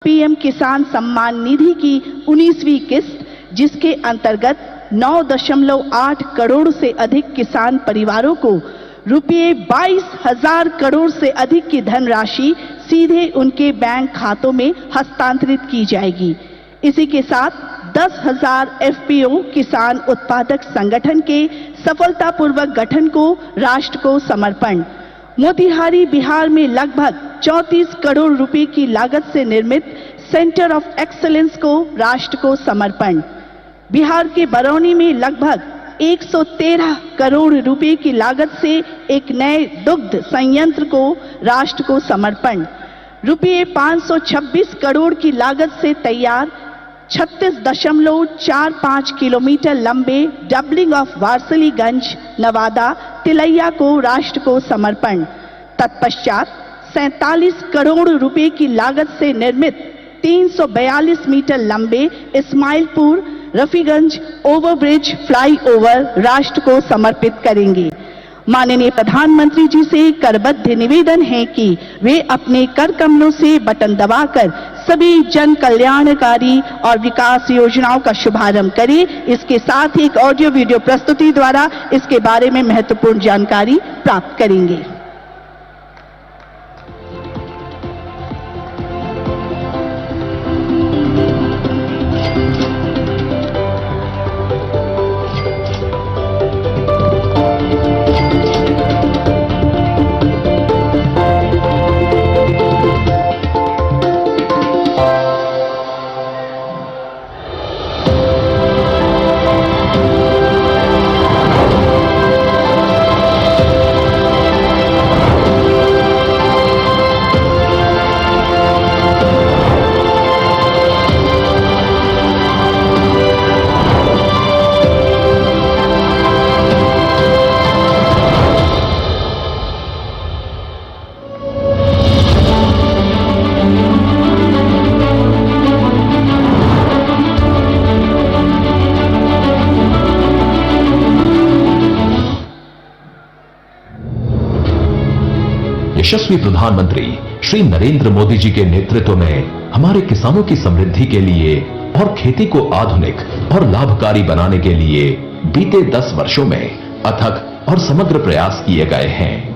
PM किसान सम्मान निधि की 19वीं किस्त, जिसके अंतर्गत 9.8 करोड़ से अधिक किसान परिवारों को रुपये 22,000 करोड़ से अधिक की धनराशि सीधे उनके बैंक खातों में हस्तांतरित की जाएगी। इसी के साथ 10,000 एफपीओ किसान उत्पादक संगठन के सफलतापूर्वक गठन को राष्ट्र को समर्पण। मोतिहारी बिहार में लगभग 34 करोड़ रुपए की लागत से निर्मित सेंटर ऑफ एक्सीलेंस को राष्ट्र को समर्पण। बिहार के बरौनी में लगभग 113 करोड़ रुपए की लागत से एक नए दुग्ध संयंत्र को राष्ट्र को समर्पण। रुपये 526 करोड़ की लागत से तैयार 36.45 किलोमीटर लंबे डबलिंग ऑफ वारसलीगंज नवादा तिलैया को राष्ट्र को समर्पण। तत्पश्चात 47 करोड़ रुपए की लागत से निर्मित 342 मीटर लंबे इस्माइलपुर रफीगंज ओवरब्रिज फ्लाईओवर राष्ट्र को समर्पित करेंगे। माननीय प्रधानमंत्री जी से करबद्ध निवेदन है कि वे अपने कर कमलों से बटन दबाकर सभी जन कल्याणकारी और विकास योजनाओं का शुभारंभ करें। इसके साथ ही एक ऑडियो वीडियो प्रस्तुति द्वारा इसके बारे में महत्वपूर्ण जानकारी प्राप्त करेंगे। यशस्वी प्रधानमंत्री श्री नरेंद्र मोदी जी के नेतृत्व में हमारे किसानों की समृद्धि के लिए और खेती को आधुनिक और लाभकारी बनाने के लिए बीते 10 वर्षों में अथक और समग्र प्रयास किए गए हैं।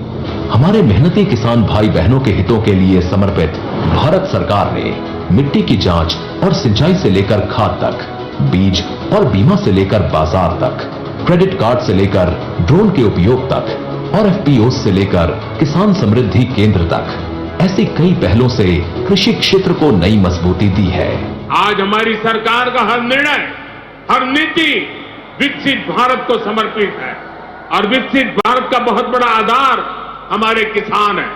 हमारे मेहनती किसान भाई बहनों के हितों के लिए समर्पित भारत सरकार ने मिट्टी की जांच और सिंचाई से लेकर खाद तक, बीज और बीमा से लेकर बाजार तक, क्रेडिट कार्ड से लेकर ड्रोन के उपयोग तक और एफपीओ से लेकर किसान समृद्धि केंद्र तक ऐसी कई पहलों से कृषि क्षेत्र को नई मजबूती दी है। आज हमारी सरकार का हर निर्णय, हर नीति विकसित भारत को समर्पित है और विकसित भारत का बहुत बड़ा आधार हमारे किसान हैं।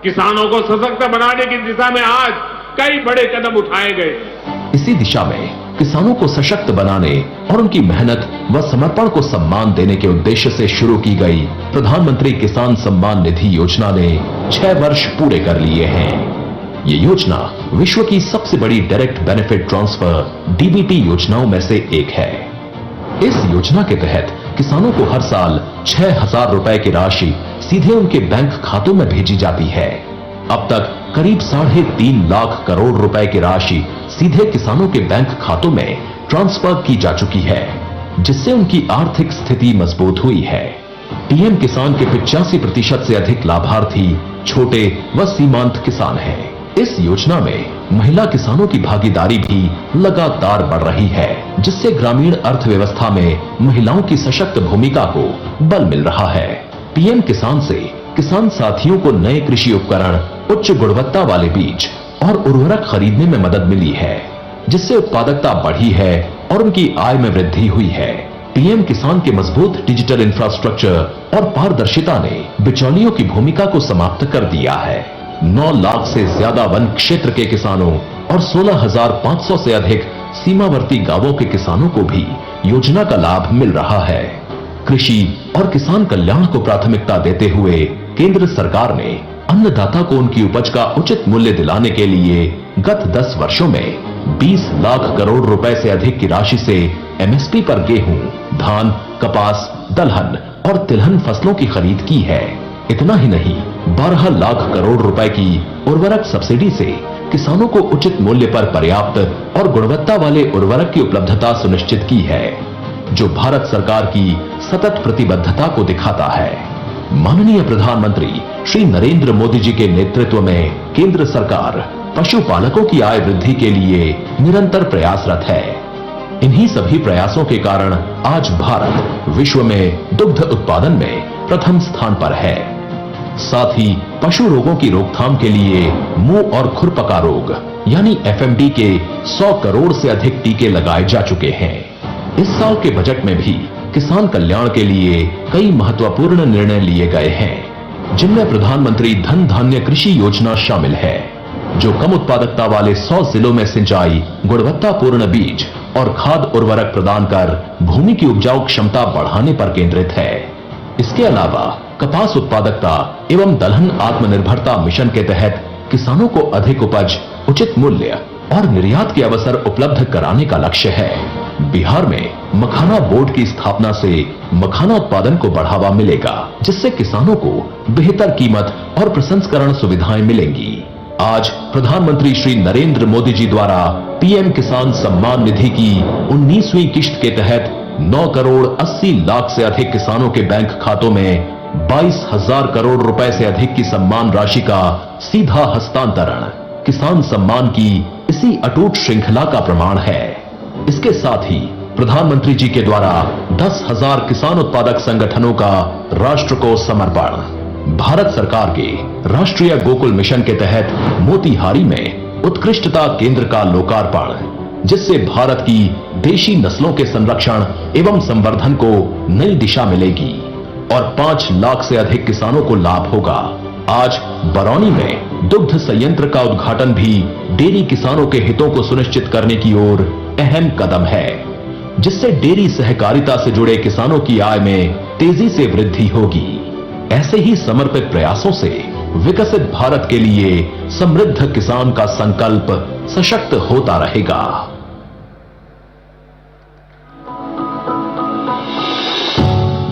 किसानों को सशक्त बनाने की दिशा में आज कई बड़े कदम उठाए गए। इसी दिशा में किसानों को सशक्त बनाने और उनकी मेहनत व समर्पण को सम्मान देने के उद्देश्य से शुरू की गई प्रधानमंत्री किसान सम्मान निधि योजना ने 6 वर्ष पूरे कर लिए हैं। ये योजना विश्व की सबसे बड़ी डायरेक्ट बेनिफिट ट्रांसफर डीबीटी योजनाओं में से एक है। इस योजना के तहत किसानों को हर साल 6,000 रुपए की राशि सीधे उनके बैंक खातों में भेजी जाती है। अब तक करीब 3.5 लाख करोड़ रुपए की राशि सीधे किसानों के बैंक खातों में ट्रांसफर की जा चुकी है, जिससे उनकी आर्थिक स्थिति मजबूत हुई है। पीएम किसान के 85% से अधिक लाभार्थी छोटे व सीमांत किसान हैं। इस योजना में महिला किसानों की भागीदारी भी लगातार बढ़ रही है, जिससे ग्रामीण अर्थव्यवस्था में महिलाओं की सशक्त भूमिका को बल मिल रहा है। पीएम किसान से किसान साथियों को नए कृषि उपकरण, उच्च गुणवत्ता वाले बीज और उर्वरक खरीदने में मदद मिली है, जिससे उत्पादकता बढ़ी है और उनकी आय में वृद्धि हुई है। पीएम किसान के मजबूत डिजिटल इंफ्रास्ट्रक्चर और पारदर्शिता ने बिचौलियों की भूमिका को समाप्त कर दिया है। 9 लाख से ज्यादा वन क्षेत्र के किसानों और 16,500 से अधिक सीमावर्ती गांवों के किसानों को भी योजना का लाभ मिल रहा है। कृषि और किसान कल्याण को प्राथमिकता देते हुए केंद्र सरकार ने अन्नदाता को उनकी उपज का उचित मूल्य दिलाने के लिए गत 10 वर्षों में 20 लाख करोड़ रुपए से अधिक की राशि से एमएसपी पर गेहूं, धान, कपास, दलहन और तिलहन फसलों की खरीद की है। इतना ही नहीं, 12 लाख करोड़ रुपए की उर्वरक सब्सिडी से किसानों को उचित मूल्य पर पर्याप्त और गुणवत्ता वाले उर्वरक की उपलब्धता सुनिश्चित की है, जो भारत सरकार की सतत प्रतिबद्धता को दिखाता है। माननीय प्रधानमंत्री श्री नरेंद्र मोदी जी के नेतृत्व में केंद्र सरकार पशुपालकों की आय वृद्धि के लिए निरंतर प्रयासरत है। इन्हीं सभी प्रयासों के कारण आज भारत विश्व में दुग्ध उत्पादन में प्रथम स्थान पर है। साथ ही पशु रोगों की रोकथाम के लिए मुंह और खुरपका रोग यानी एफएमडी के 100 करोड़ से अधिक टीके लगाए जा चुके हैं। इस साल के बजट में भी किसान कल्याण के लिए कई महत्वपूर्ण निर्णय लिए गए हैं, जिनमें प्रधानमंत्री धन धान्य कृषि योजना शामिल है, जो कम उत्पादकता वाले 100 जिलों में सिंचाई, गुणवत्तापूर्ण बीज और खाद उर्वरक प्रदान कर भूमि की उपजाऊ क्षमता बढ़ाने पर केंद्रित है। इसके अलावा कपास उत्पादकता एवं दलहन आत्मनिर्भरता मिशन के तहत किसानों को अधिक उपज, उचित मूल्य और निर्यात के अवसर उपलब्ध कराने का लक्ष्य है। बिहार में मखाना बोर्ड की स्थापना से मखाना उत्पादन को बढ़ावा मिलेगा, जिससे किसानों को बेहतर कीमत और प्रसंस्करण सुविधाएं मिलेंगी। आज प्रधानमंत्री श्री नरेंद्र मोदी जी द्वारा पीएम किसान सम्मान निधि की 19वीं किश्त के तहत 9 करोड़ 80 लाख से अधिक किसानों के बैंक खातों में 22,000 करोड़ रुपए से अधिक की सम्मान राशि का सीधा हस्तांतरण किसान सम्मान की इसी अटूट श्रृंखला का प्रमाण है। इसके साथ ही प्रधानमंत्री जी के द्वारा 10,000 किसान उत्पादक संगठनों का राष्ट्र को समर्पण, भारत सरकार के राष्ट्रीय गोकुल मिशन के तहत मोतीहारी में उत्कृष्टता केंद्र का लोकार्पण, जिससे भारत की देशी नस्लों के संरक्षण एवं संवर्धन को नई दिशा मिलेगी और 5 लाख से अधिक किसानों को लाभ होगा। आज बरौनी में दुग्ध संयंत्र का उद्घाटन भी डेयरी किसानों के हितों को सुनिश्चित करने की ओर अहम कदम है, जिससे डेयरी सहकारिता से जुड़े किसानों की आय में तेजी से वृद्धि होगी। ऐसे ही समर्पित प्रयासों से विकसित भारत के लिए समृद्ध किसान का संकल्प सशक्त होता रहेगा।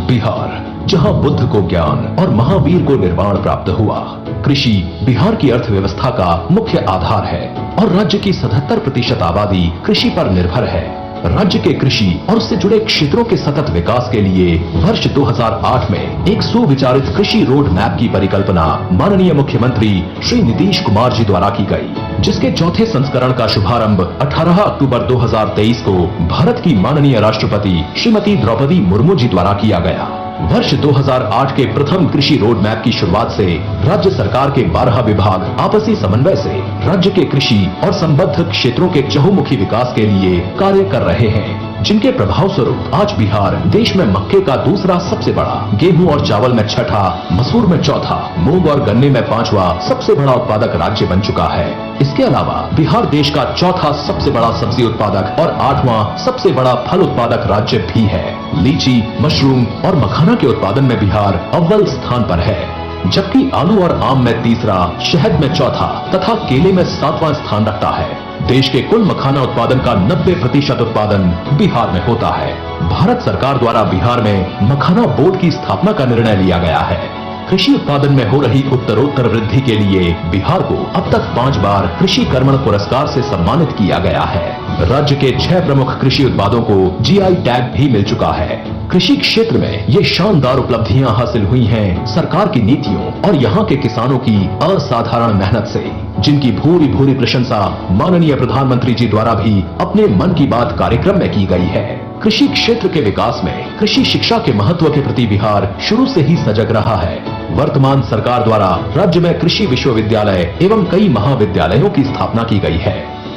बिहार, जहां बुद्ध को ज्ञान और महावीर को निर्वाण प्राप्त हुआ, कृषि बिहार की अर्थव्यवस्था का मुख्य आधार है और राज्य की 77% आबादी कृषि पर निर्भर है। राज्य के कृषि और उससे जुड़े क्षेत्रों के सतत विकास के लिए वर्ष 2008 में एक सुविचारित कृषि रोड मैप की परिकल्पना माननीय मुख्यमंत्री श्री नीतीश कुमार जी द्वारा की गई, जिसके चौथे संस्करण का शुभारंभ 18 अक्टूबर 2023 को भारत की माननीय राष्ट्रपति श्रीमती द्रौपदी मुर्मू जी द्वारा किया गया। वर्ष 2008 के प्रथम कृषि रोड मैप की शुरुआत से राज्य सरकार के 12 विभाग आपसी समन्वय से राज्य के कृषि और संबद्ध क्षेत्रों के चहुमुखी विकास के लिए कार्य कर रहे हैं, जिनके प्रभाव स्वरूप आज बिहार देश में मक्के का दूसरा सबसे बड़ा, गेहूं और चावल में छठा, मसूर में चौथा, मूंग और गन्ने में 5वां सबसे बड़ा उत्पादक राज्य बन चुका है। इसके अलावा बिहार देश का चौथा सबसे बड़ा सब्जी उत्पादक और 8वां सबसे बड़ा फल उत्पादक राज्य भी है। लीची, मशरूम और मखाना के उत्पादन में बिहार अव्वल स्थान पर है, जबकि आलू और आम में तीसरा, शहद में चौथा तथा केले में 7वां स्थान रखता है। देश के कुल मखाना उत्पादन का 90% उत्पादन बिहार में होता है। भारत सरकार द्वारा बिहार में मखाना बोर्ड की स्थापना का निर्णय लिया गया है। कृषि उत्पादन में हो रही उत्तरोत्तर वृद्धि के लिए बिहार को अब तक 5 बार कृषि कर्मण पुरस्कार से सम्मानित किया गया है। राज्य के 6 प्रमुख कृषि उत्पादों को जीआई टैग भी मिल चुका है। कृषि क्षेत्र में ये शानदार उपलब्धियां हासिल हुई हैं सरकार की नीतियों और यहाँ के किसानों की असाधारण मेहनत से, जिनकी भूरी भूरी प्रशंसा माननीय प्रधानमंत्री जी द्वारा भी अपने मन की बात कार्यक्रम में की गई है। कृषि क्षेत्र के विकास में कृषि शिक्षा के महत्व के प्रति बिहार शुरू से ही सजग रहा है। वर्तमान सरकार द्वारा राज्य में कृषि विश्वविद्यालय एवं कई महाविद्यालयों की स्थापना की गई है।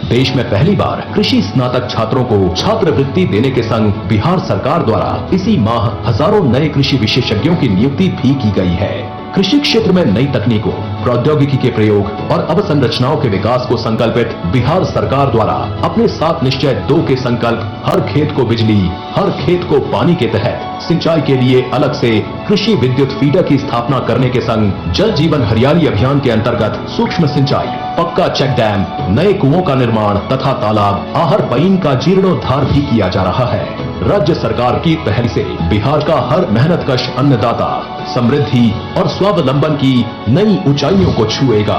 देश में पहली बार कृषि स्नातक छात्रों को छात्रवृत्ति देने के संग बिहार सरकार द्वारा इसी माह हजारों नए कृषि विशेषज्ञों की नियुक्ति भी की गई है। कृषि क्षेत्र में नई तकनीकों, प्रौद्योगिकी के प्रयोग और अवसंरचनाओं के विकास को संकल्पित बिहार सरकार द्वारा अपने 7 निश्चय 2 के संकल्प हर खेत को बिजली, हर खेत को पानी के तहत सिंचाई के लिए अलग से कृषि विद्युत फीडर की स्थापना करने के संग जल जीवन हरियाली अभियान के अंतर्गत सूक्ष्म सिंचाई, पक्का चेक डैम, नए कुओं का निर्माण तथा तालाब, आहर पईन का जीर्णोद्धार भी किया जा रहा है। राज्य सरकार की पहल से बिहार का हर मेहनतकश अन्नदाता समृद्धि और स्वावलंबन की नई ऊंचाइयों को छुएगा।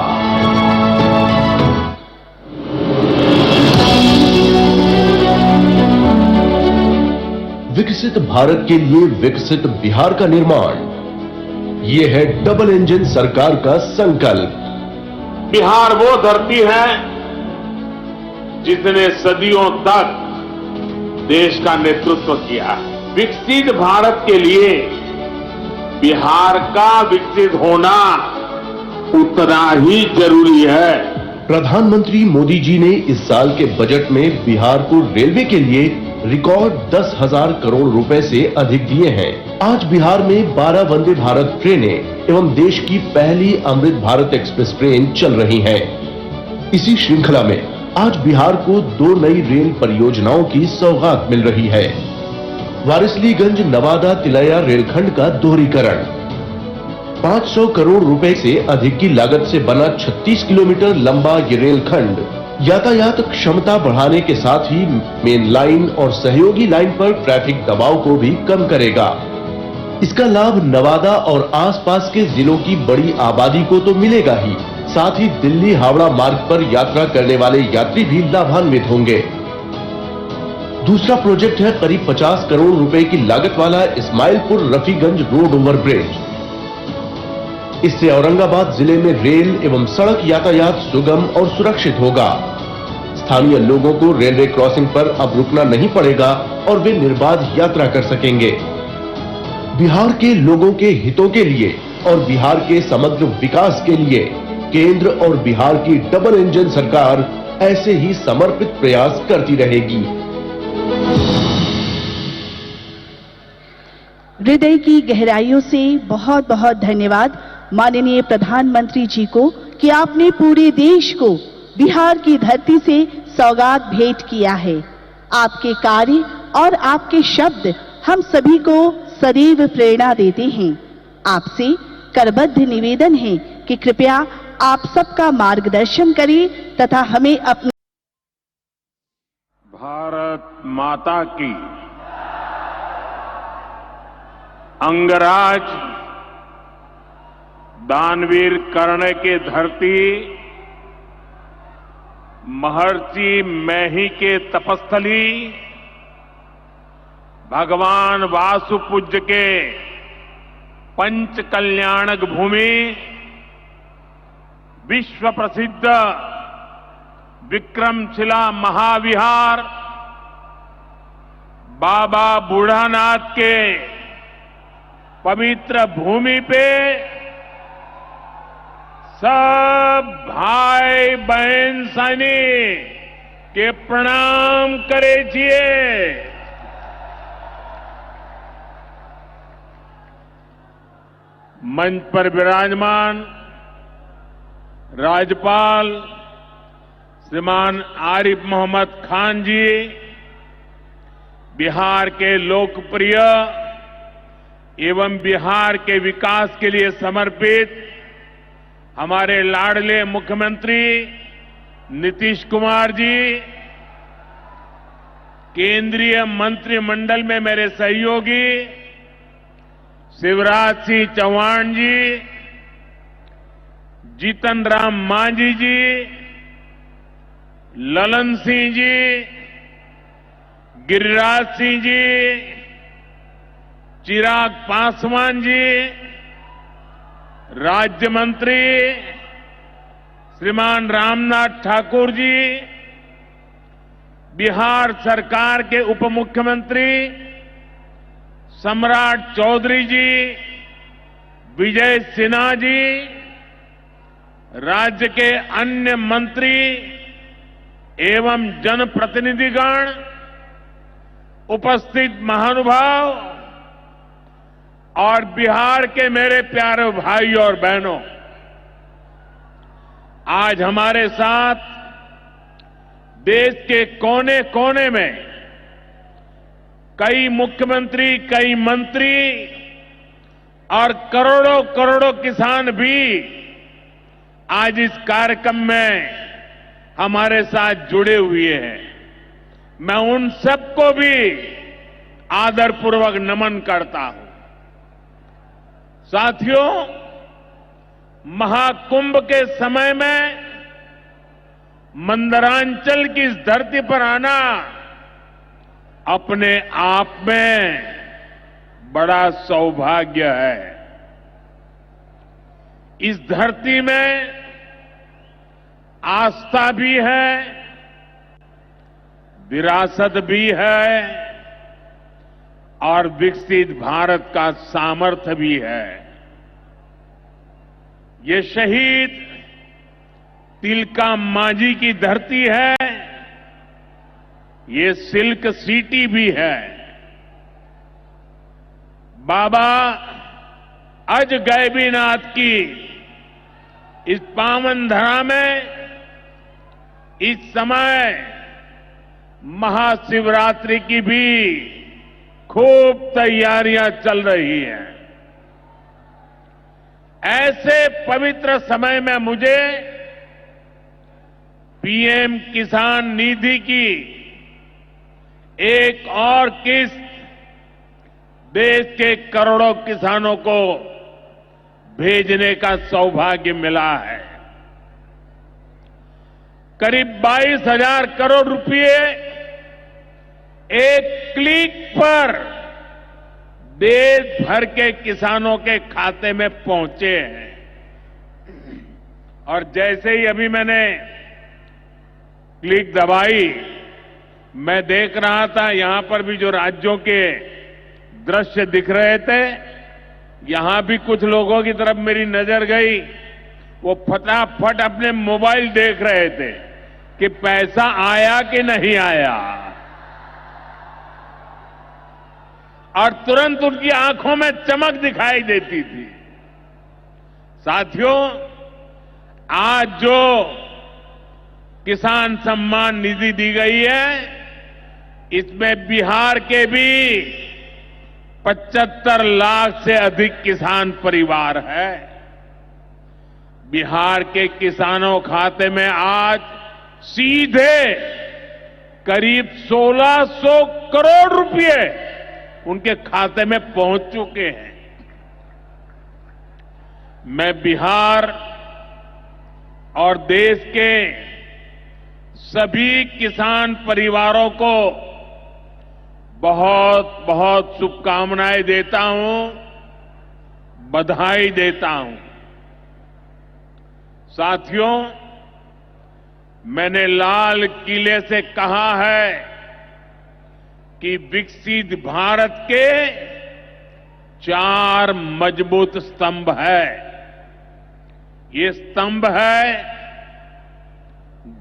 विकसित भारत के लिए विकसित बिहार का निर्माण, ये है डबल इंजन सरकार का संकल्प। बिहार वो धरती है जिसने सदियों तक देश का नेतृत्व किया। विकसित भारत के लिए बिहार का विकसित होना उतना ही जरूरी है। प्रधानमंत्री मोदी जी ने इस साल के बजट में बिहार को रेलवे के लिए रिकॉर्ड 10,000 करोड़ रुपए से अधिक दिए हैं। आज बिहार में 12 वंदे भारत ट्रेनें एवं देश की पहली अमृत भारत एक्सप्रेस ट्रेन चल रही हैं। इसी श्रृंखला में आज बिहार को 2 नई रेल परियोजनाओं की सौगात मिल रही है। वारिसलीगंज नवादा तिलैया रेलखंड का दोहरीकरण, 500 करोड़ रुपए से अधिक की लागत से बना 36 किलोमीटर लंबा ये रेलखंड यातायात क्षमता बढ़ाने के साथ ही मेन लाइन और सहयोगी लाइन पर ट्रैफिक दबाव को भी कम करेगा। इसका लाभ नवादा और आसपास के जिलों की बड़ी आबादी को तो मिलेगा ही, साथ ही दिल्ली हावड़ा मार्ग पर यात्रा करने वाले यात्री भी लाभान्वित होंगे। दूसरा प्रोजेक्ट है करीब 50 करोड़ रुपए की लागत वाला Ismailpur Rafiganj road over bridge. इससे औरंगाबाद जिले में रेल एवं सड़क यातायात सुगम और सुरक्षित होगा। स्थानीय लोगों को रेलवे क्रॉसिंग पर अब रुकना नहीं पड़ेगा और वे निर्बाध यात्रा कर सकेंगे। बिहार के लोगों के हितों के लिए और बिहार के समग्र विकास के लिए केंद्र और बिहार की डबल इंजन सरकार ऐसे ही समर्पित प्रयास करती रहेगी। हृदय की गहराइयों से बहुत बहुत धन्यवाद माननीय प्रधानमंत्री जी को कि आपने पूरे देश को बिहार की धरती से सौगात भेंट किया है। आपके कार्य और आपके शब्द हम सभी को सदैव प्रेरणा देते हैं। आपसे करबद्ध निवेदन है कि कृपया आप सबका मार्गदर्शन करें तथा हमें अपने भारत माता की अंगराज दानवीर कर्ण के धरती महर्षि मैही के तपस्थली भगवान वासुपूज्य के पंच कल्याणक भूमि विश्व प्रसिद्ध विक्रमशिला महाविहार बाबा बूढ़ानाथ के पवित्र भूमि पे सब भाई बहन सैनिक के प्रणाम करे छिए। मंच पर विराजमान राज्यपाल श्रीमान आरिफ मोहम्मद खान जी, बिहार के लोकप्रिय एवं बिहार के विकास के लिए समर्पित हमारे लाडले मुख्यमंत्री नीतीश कुमार जी, केंद्रीय मंत्रिमंडल में मेरे सहयोगी शिवराज सिंह चौहान जी, जीतन राम मांझी जी, ललन सिंह जी, गिरिराज सिंह जी, चिराग पासवान जी, राज्य मंत्री श्रीमान रामनाथ ठाकुर जी, बिहार सरकार के उप मुख्यमंत्री सम्राट चौधरी जी, विजय सिन्हा जी, राज्य के अन्य मंत्री एवं जनप्रतिनिधिगण, उपस्थित महानुभाव और बिहार के मेरे प्यारे भाइयों और बहनों, आज हमारे साथ देश के कोने कोने में कई मुख्यमंत्री, कई मंत्री और करोड़ों करोड़ों किसान भी आज इस कार्यक्रम में हमारे साथ जुड़े हुए हैं। मैं उन सबको भी आदरपूर्वक नमन करता हूं। साथियों, महाकुंभ के समय में मंदरांचल की इस धरती पर आना अपने आप में बड़ा सौभाग्य है। इस धरती में आस्था भी है, विरासत भी है और विकसित भारत का सामर्थ्य भी है। ये शहीद तिलका मांझी की धरती है, ये सिल्क सिटी भी है। बाबा अजगैबीनाथ की इस पावन धरा में इस समय महाशिवरात्रि की भी खूब तैयारियां चल रही हैं। ऐसे पवित्र समय में मुझे पीएम किसान निधि की एक और किस्त देश के करोड़ों किसानों को भेजने का सौभाग्य मिला है। करीब 22,000 करोड़ रुपए एक क्लिक पर देश भर के किसानों के खाते में पहुंचे हैं। और जैसे ही अभी मैंने क्लिक दबाई, मैं देख रहा था यहां पर भी जो राज्यों के दृश्य दिख रहे थे, यहां भी कुछ लोगों की तरफ मेरी नजर गई। वो फटाफट अपने मोबाइल देख रहे थे कि पैसा आया कि नहीं आया, और तुरंत उनकी आंखों में चमक दिखाई देती थी। साथियों, आज जो किसान सम्मान निधि दी गई है, इसमें बिहार के भी 75 लाख से अधिक किसान परिवार है। बिहार के किसानों खाते में आज सीधे करीब 1600 करोड़ रुपए उनके खाते में पहुंच चुके हैं। मैं बिहार और देश के सभी किसान परिवारों को बहुत बहुत शुभकामनाएं देता हूं, बधाई देता हूं। साथियों, मैंने लाल किले से कहा है कि विकसित भारत के 4 मजबूत स्तंभ है। ये स्तंभ है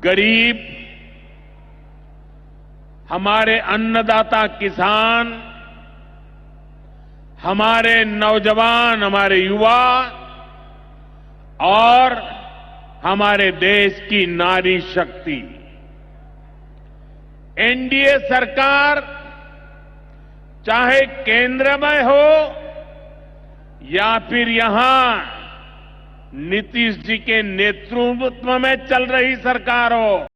गरीब, हमारे अन्नदाता किसान, हमारे नौजवान, हमारे युवा और हमारे देश की नारी शक्ति। एनडीए सरकार चाहे केंद्र में हो या फिर यहां नीतीश जी के नेतृत्व में चल रही सरकार हो,